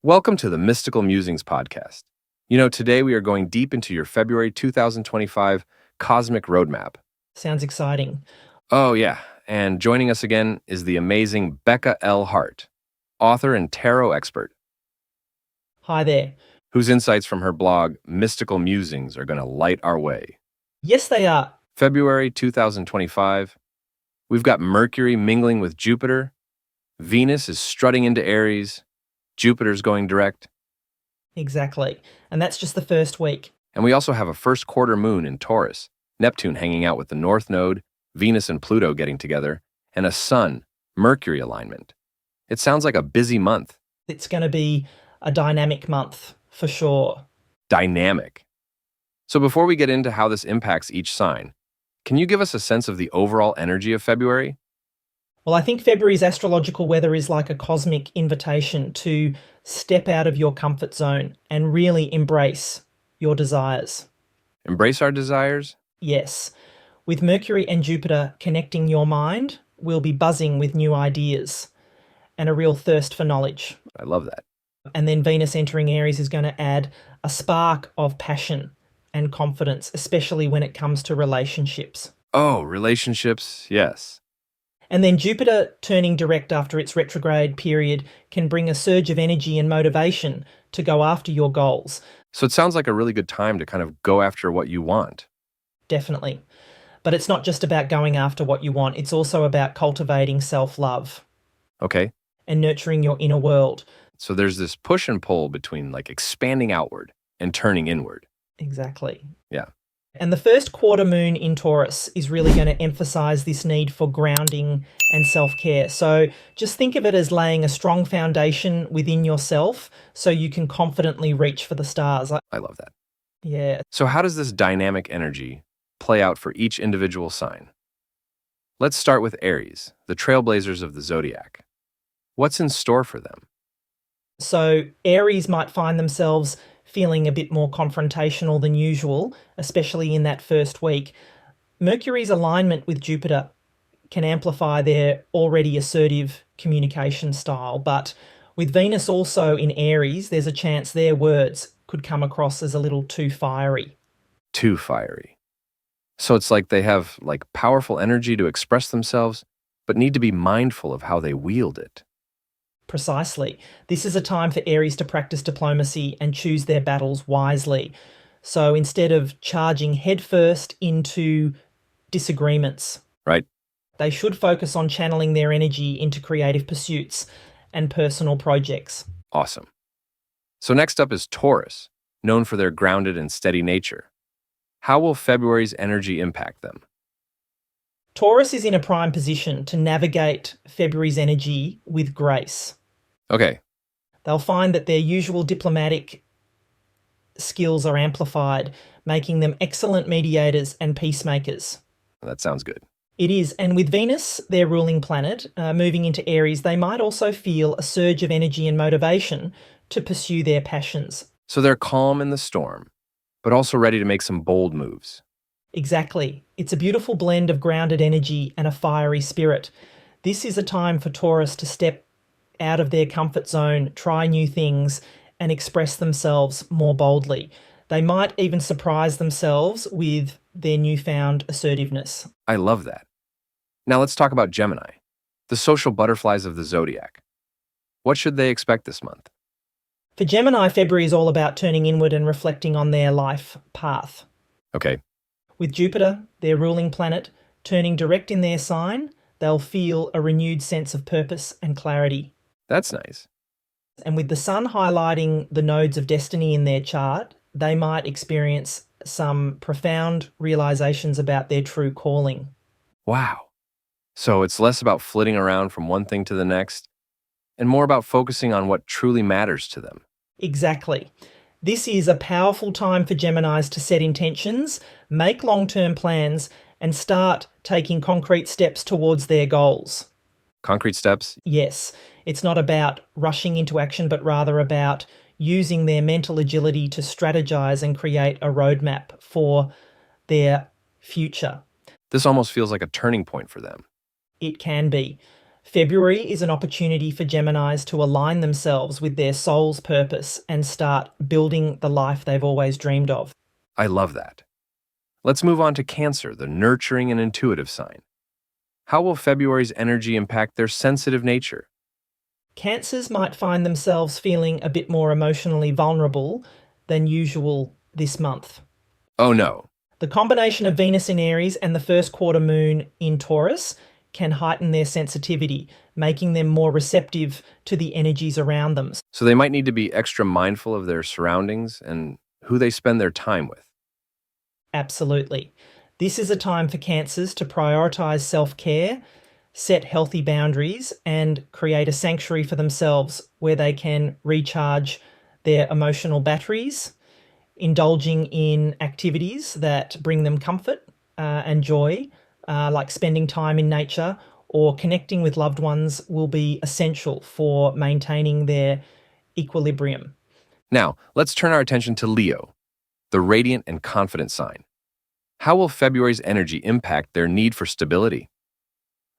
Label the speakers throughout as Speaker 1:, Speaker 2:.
Speaker 1: Welcome to the Mystical Musings Podcast. Today we are going deep into your February 2025 cosmic roadmap.
Speaker 2: Sounds exciting.
Speaker 1: Oh, yeah, and joining us again is the amazing Becca L. Hart, author and tarot expert,
Speaker 2: Hi there.
Speaker 1: whose insights from her blog, Mystical Musings, are going to light our way.
Speaker 2: Yes, they are.
Speaker 1: February 2025, we've got Mercury mingling with Jupiter, Venus is strutting into Aries, Jupiter's going direct,
Speaker 2: Exactly. And that's just the first week.
Speaker 1: and we also have a first quarter moon in Taurus, Neptune hanging out with the North Node, Venus and Pluto getting together, and a Sun-Mercury alignment. It sounds like a busy month.
Speaker 2: It's going to be a dynamic month for sure.
Speaker 1: Dynamic. So before we get into how this impacts each sign, can you give us a sense of the overall energy of February?
Speaker 2: Well, I think February's astrological weather is like a cosmic invitation to step out of your comfort zone and really embrace your desires.
Speaker 1: Embrace our desires?
Speaker 2: Yes. With Mercury and Jupiter connecting your mind, we'll be buzzing with new ideas and a real thirst for knowledge.
Speaker 1: I love that.
Speaker 2: And then Venus entering Aries is going to add a spark of passion and confidence, especially when it comes to relationships.
Speaker 1: Oh, relationships, yes.
Speaker 2: And then Jupiter turning direct after its retrograde period can bring a surge of energy and motivation to go after your goals.
Speaker 1: So it sounds like a really good time to kind of go after what you want.
Speaker 2: Definitely. But it's not just about going after what you want, it's also about cultivating self-love
Speaker 1: Okay,
Speaker 2: and nurturing your inner world.
Speaker 1: so there's this push and pull between like expanding outward and turning inward.
Speaker 2: Exactly.
Speaker 1: Yeah.
Speaker 2: And the first quarter moon in Taurus is really going to emphasize this need for grounding and self-care. So just think of it as laying a strong foundation within yourself so you can confidently reach for the stars.
Speaker 1: I love that.
Speaker 2: Yeah.
Speaker 1: So how does this dynamic energy play out for each individual sign? Let's start with Aries, the trailblazers of the Zodiac. What's in store for them?
Speaker 2: So Aries might find themselves feeling a bit more confrontational than usual, especially in that first week. Mercury's alignment with Jupiter can amplify their already assertive communication style, but with Venus also in Aries, there's a chance their words could come across as a little too fiery.
Speaker 1: Too fiery. So it's like they have like powerful energy to express themselves, but need to be mindful of how they wield it.
Speaker 2: Precisely. This is a time for Aries to practice diplomacy and choose their battles wisely. So instead of charging headfirst into disagreements,
Speaker 1: Right?
Speaker 2: they should focus on channeling their energy into creative pursuits and personal projects.
Speaker 1: Awesome. So next up is Taurus, known for their grounded and steady nature. How will February's energy impact them?
Speaker 2: Taurus is in a prime position to navigate February's energy with grace.
Speaker 1: Okay,
Speaker 2: They'll find that their usual diplomatic skills are amplified, making them excellent mediators and peacemakers.
Speaker 1: that sounds good.
Speaker 2: It is, and with Venus, their ruling planet, moving into Aries, they might also feel a surge of energy and motivation to pursue their passions.
Speaker 1: So they're calm in the storm, but also ready to make some bold moves.
Speaker 2: Exactly. It's a beautiful blend of grounded energy and a fiery spirit. This is a time for Taurus to step out of their comfort zone, try new things, and express themselves more boldly. They might even surprise themselves with their newfound assertiveness.
Speaker 1: I love that. Now let's talk about Gemini, the social butterflies of the Zodiac. What should they expect this month?
Speaker 2: For Gemini, February is all about turning inward and reflecting on their life path.
Speaker 1: Okay,
Speaker 2: With Jupiter, their ruling planet, turning direct in their sign, they'll feel a renewed sense of purpose and clarity.
Speaker 1: that's nice.
Speaker 2: And with the Sun highlighting the nodes of destiny in their chart, they might experience some profound realizations about their true calling.
Speaker 1: Wow. So it's less about flitting around from one thing to the next and more about focusing on what truly matters to them.
Speaker 2: Exactly. This is a powerful time for Geminis to set intentions, make long-term plans, and start taking concrete steps towards their goals.
Speaker 1: Concrete steps?
Speaker 2: Yes, it's not about rushing into action, but rather about using their mental agility to strategize and create a roadmap for their future.
Speaker 1: This almost feels like a turning point for them.
Speaker 2: It can be. February is an opportunity for Geminis to align themselves with their soul's purpose and start building the life they've always dreamed of.
Speaker 1: I love that. Let's move on to Cancer, the nurturing and intuitive sign. How will February's energy impact their sensitive nature?
Speaker 2: Cancers might find themselves feeling a bit more emotionally vulnerable than usual this month.
Speaker 1: Oh no.
Speaker 2: The combination of Venus in Aries and the first quarter moon in Taurus can heighten their sensitivity, making them more receptive to the energies around them.
Speaker 1: So they might need to be extra mindful of their surroundings and who they spend their time with.
Speaker 2: Absolutely. This is a time for Cancers to prioritize self-care, set healthy boundaries, and create a sanctuary for themselves where they can recharge their emotional batteries, indulging in activities that bring them comfort and joy, like spending time in nature or connecting with loved ones, will be essential for maintaining their equilibrium.
Speaker 1: Now, let's turn our attention to Leo, the radiant and confident sign. How will February's energy impact their need for stability?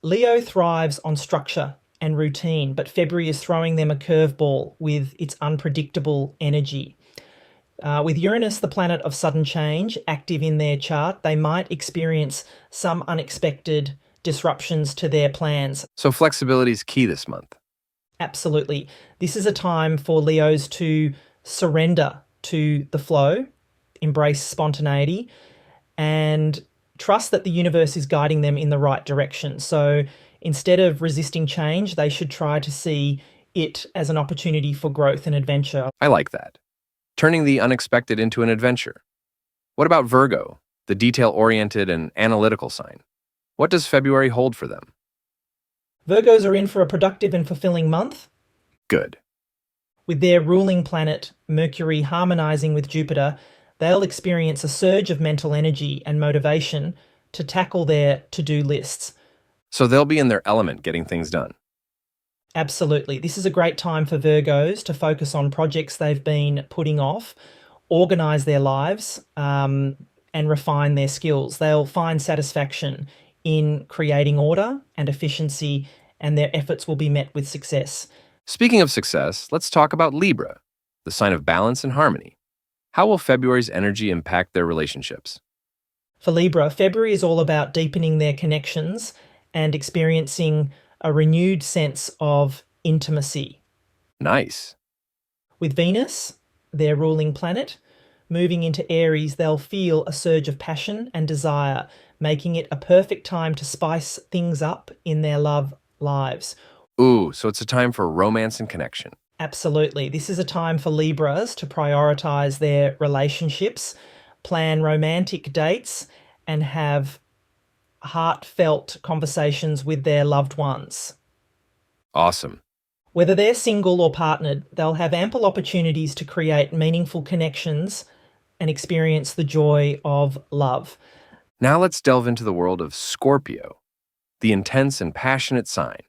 Speaker 2: Leo thrives on structure and routine, but February is throwing them a curveball with its unpredictable energy. With Uranus, the planet of sudden change, active in their chart, they might experience some unexpected disruptions to their plans.
Speaker 1: So flexibility is key this month.
Speaker 2: Absolutely. This is a time for Leos to surrender to the flow, embrace spontaneity, and trust that the universe is guiding them in the right direction. So instead of resisting change, they should try to see it as an opportunity for growth and adventure.
Speaker 1: I like that. Turning the unexpected into an adventure. What about Virgo, the detail-oriented and analytical sign? What does February hold for them?
Speaker 2: Virgos are in for a productive and fulfilling month.
Speaker 1: Good.
Speaker 2: With their ruling planet, Mercury, harmonizing with Jupiter, they'll experience a surge of mental energy and motivation to tackle their to-do lists.
Speaker 1: So they'll be in their element getting things done.
Speaker 2: Absolutely. This is a great time for Virgos to focus on projects they've been putting off, organise their lives, and refine their skills. They'll find satisfaction in creating order and efficiency, and their efforts will be met with success.
Speaker 1: Speaking of success, let's talk about Libra, the sign of balance and harmony. How will February's energy impact their relationships?
Speaker 2: For Libra, February is all about deepening their connections and experiencing a renewed sense of intimacy.
Speaker 1: Nice.
Speaker 2: With Venus, their ruling planet, moving into Aries, they'll feel a surge of passion and desire, making it a perfect time to spice things up in their love lives.
Speaker 1: Ooh, so it's a time for romance and connection.
Speaker 2: Absolutely. This is a time for Libras to prioritize their relationships, plan romantic dates, and have heartfelt conversations with their loved ones.
Speaker 1: Awesome.
Speaker 2: Whether they're single or partnered, they'll have ample opportunities to create meaningful connections and experience the joy of love.
Speaker 1: Now let's delve into the world of Scorpio, the intense and passionate sign.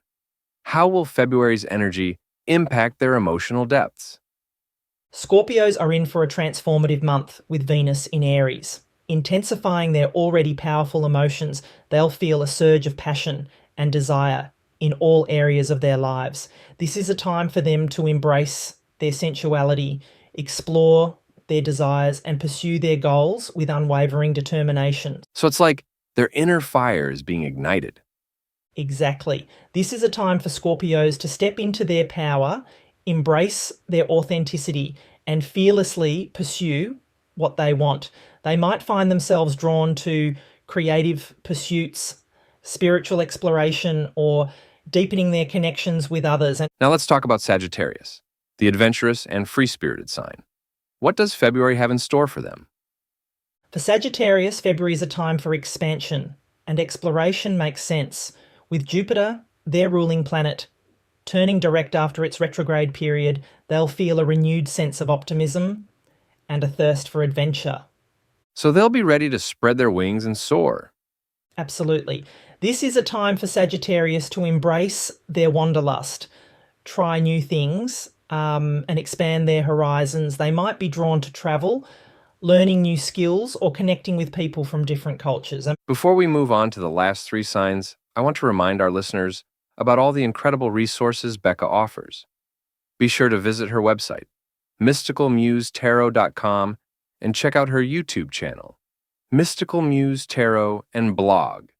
Speaker 1: How will February's energy impact their emotional depths?
Speaker 2: Scorpios are in for a transformative month with Venus in Aries. Intensifying their already powerful emotions, they'll feel a surge of passion and desire in all areas of their lives. This is a time for them to embrace their sensuality, explore their desires, and pursue their goals with unwavering determination.
Speaker 1: So it's like their inner fire is being ignited.
Speaker 2: Exactly. This is a time for Scorpios to step into their power, embrace their authenticity, and fearlessly pursue what they want. They might find themselves drawn to creative pursuits, spiritual exploration, or deepening their connections with others.
Speaker 1: Now let's talk about Sagittarius, the adventurous and free-spirited sign. What does February have in store for them?
Speaker 2: For Sagittarius, February is a time for expansion, and exploration makes sense. With Jupiter, their ruling planet, turning direct after its retrograde period, they'll feel a renewed sense of optimism and a thirst for adventure.
Speaker 1: So they'll be ready to spread their wings and soar.
Speaker 2: Absolutely. This is a time for Sagittarius to embrace their wanderlust, try new things, and expand their horizons. They might be drawn to travel, learning new skills, or connecting with people from different cultures.
Speaker 1: Before we move on to the last three signs, I want to remind our listeners about all the incredible resources Becca offers. Be sure to visit her website, mysticalmusetarot.com, and check out her YouTube channel, Mystical Muse Tarot, and blog,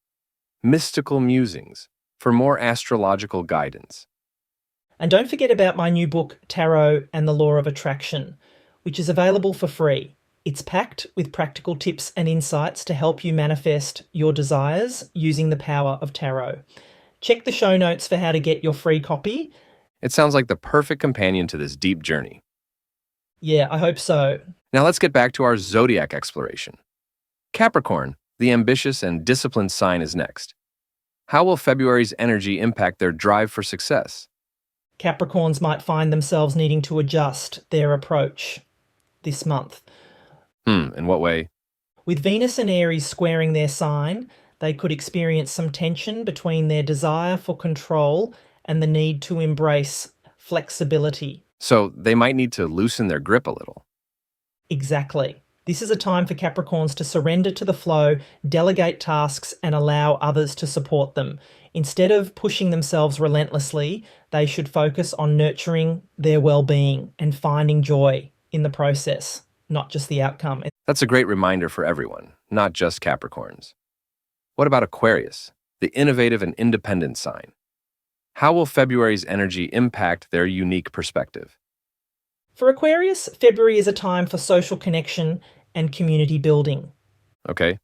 Speaker 1: Mystical Musings, for more astrological guidance.
Speaker 2: And don't forget about my new book, Tarot and the Law of Attraction, which is available for free. It's packed with practical tips and insights to help you manifest your desires using the power of tarot. Check the show notes for how to get your free copy.
Speaker 1: It sounds like the perfect companion to this deep journey.
Speaker 2: Yeah, I hope so.
Speaker 1: Now let's get back to our zodiac exploration. Capricorn, the ambitious and disciplined sign, is next. How will February's energy impact their drive for success?
Speaker 2: Capricorns might find themselves needing to adjust their approach this month.
Speaker 1: In what way?
Speaker 2: With Venus and Aries squaring their sign, they could experience some tension between their desire for control and the need to embrace flexibility.
Speaker 1: So they might need to loosen their grip a little.
Speaker 2: Exactly. This is a time for Capricorns to surrender to the flow, delegate tasks, and allow others to support them. Instead of pushing themselves relentlessly, they should focus on nurturing their well-being and finding joy in the process, not just the outcome.
Speaker 1: That's a great reminder for everyone, not just Capricorns. What about Aquarius, the innovative and independent sign? How will February's energy impact their unique perspective?
Speaker 2: For Aquarius, February is a time for social connection and community building.
Speaker 1: Okay.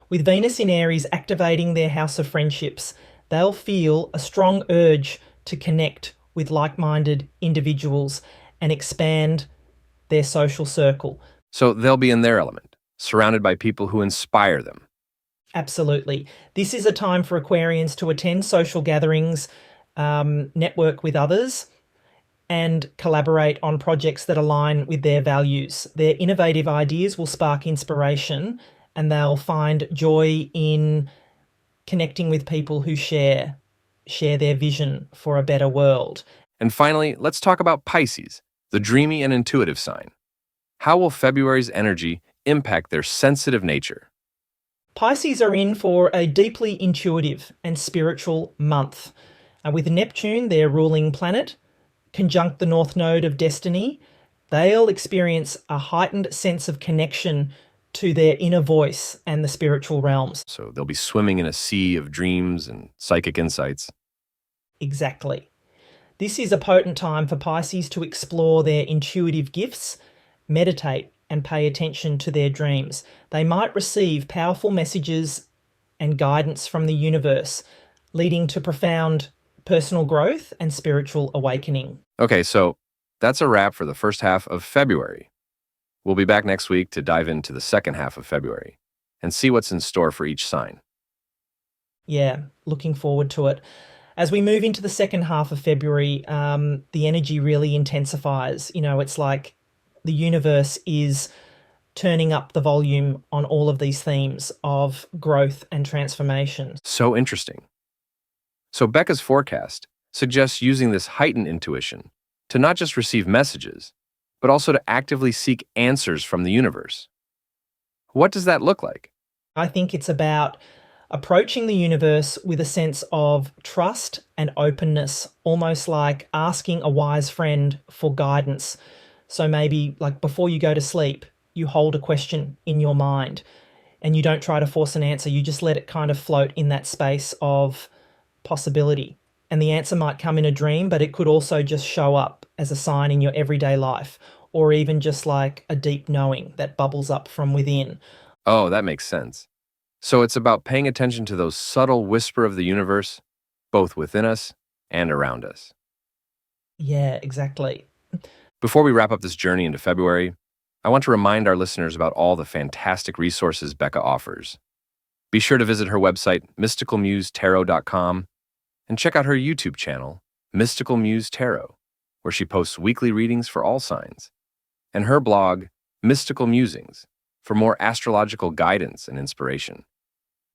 Speaker 2: With Venus in Aries activating their house of friendships, they'll feel a strong urge to connect with like-minded individuals and expand their social circle.
Speaker 1: So they'll be in their element, surrounded by people who inspire them.
Speaker 2: Absolutely. This is a time for Aquarians to attend social gatherings, network with others, and collaborate on projects that align with their values. Their innovative ideas will spark inspiration, and they'll find joy in connecting with people who share their vision for a better world.
Speaker 1: And finally, let's talk about Pisces, the dreamy and intuitive sign. How will February's energy impact their sensitive nature?
Speaker 2: Pisces are in for a deeply intuitive and spiritual month. With Neptune, their ruling planet, conjunct the North Node of Destiny, they'll experience a heightened sense of connection to their inner voice and the spiritual realms.
Speaker 1: So they'll be swimming in a sea of dreams and psychic insights.
Speaker 2: Exactly. This is a potent time for Pisces to explore their intuitive gifts, meditate, and pay attention to their dreams. They might receive powerful messages and guidance from the universe, leading to profound personal growth and spiritual awakening.
Speaker 1: Okay, so that's a wrap for the first half of February. We'll be back next week to dive into the second half of February and see what's in store for each sign.
Speaker 2: Yeah, looking forward to it. As we move into the second half of February, the energy really intensifies. It's like the universe is turning up the volume on all of these themes of growth and transformation.
Speaker 1: So interesting. So Becca's forecast suggests using this heightened intuition to not just receive messages, but also to actively seek answers from the universe. What does that look like?
Speaker 2: I think it's about approaching the universe with a sense of trust and openness, almost like asking a wise friend for guidance. So maybe like before you go to sleep, you hold a question in your mind and you don't try to force an answer. You just let it kind of float in that space of possibility. And the answer might come in a dream, but it could also just show up as a sign in your everyday life, or even just like a deep knowing that bubbles up from within.
Speaker 1: Oh, that makes sense. So it's about paying attention to those subtle whisper of the universe, both within us and around us.
Speaker 2: Yeah, exactly.
Speaker 1: Before we wrap up this journey into February, I want to remind our listeners about all the fantastic resources Becca offers. Be sure to visit her website, mysticalmusetarot.com, and check out her YouTube channel, Mystical Muse Tarot, where she posts weekly readings for all signs, and her blog, Mystical Musings, for more astrological guidance and inspiration.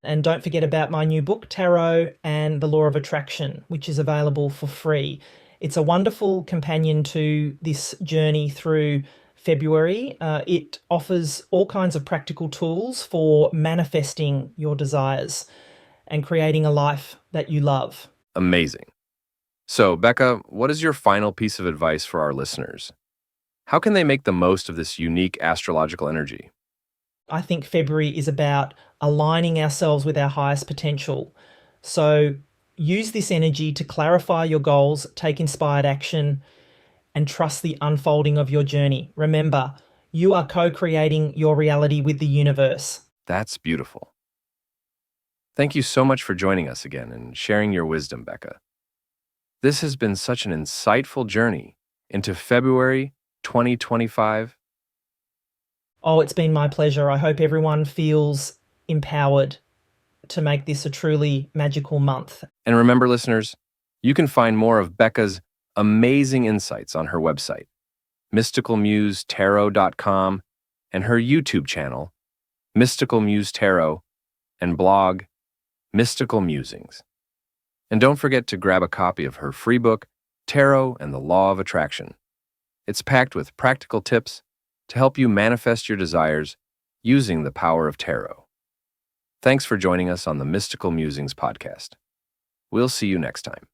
Speaker 2: And don't forget about my new book, Tarot and the Law of Attraction, which is available for free. It's a wonderful companion to this journey through February. It offers all kinds of practical tools for manifesting your desires and creating a life that you love.
Speaker 1: Amazing. So, Becca, what is your final piece of advice for our listeners? How can they make the most of this unique astrological energy?
Speaker 2: I think February is about aligning ourselves with our highest potential. So use this energy to clarify your goals, take inspired action, and trust the unfolding of your journey. Remember, you are co creating your reality with the universe.
Speaker 1: That's beautiful. Thank you so much for joining us again and sharing your wisdom, Becca. This has been such an insightful journey into February 2025.
Speaker 2: Oh, it's been my pleasure. I hope everyone feels empowered to make this a truly magical month.
Speaker 1: And remember, listeners, you can find more of Becca's amazing insights on her website, mysticalmusetarot.com, and her YouTube channel, Mystical Muse Tarot, and blog, Mystical Musings. And don't forget to grab a copy of her free book, Tarot and the Law of Attraction. It's packed with practical tips to help you manifest your desires using the power of tarot. Thanks for joining us on the Mystical Musings Podcast. We'll see you next time.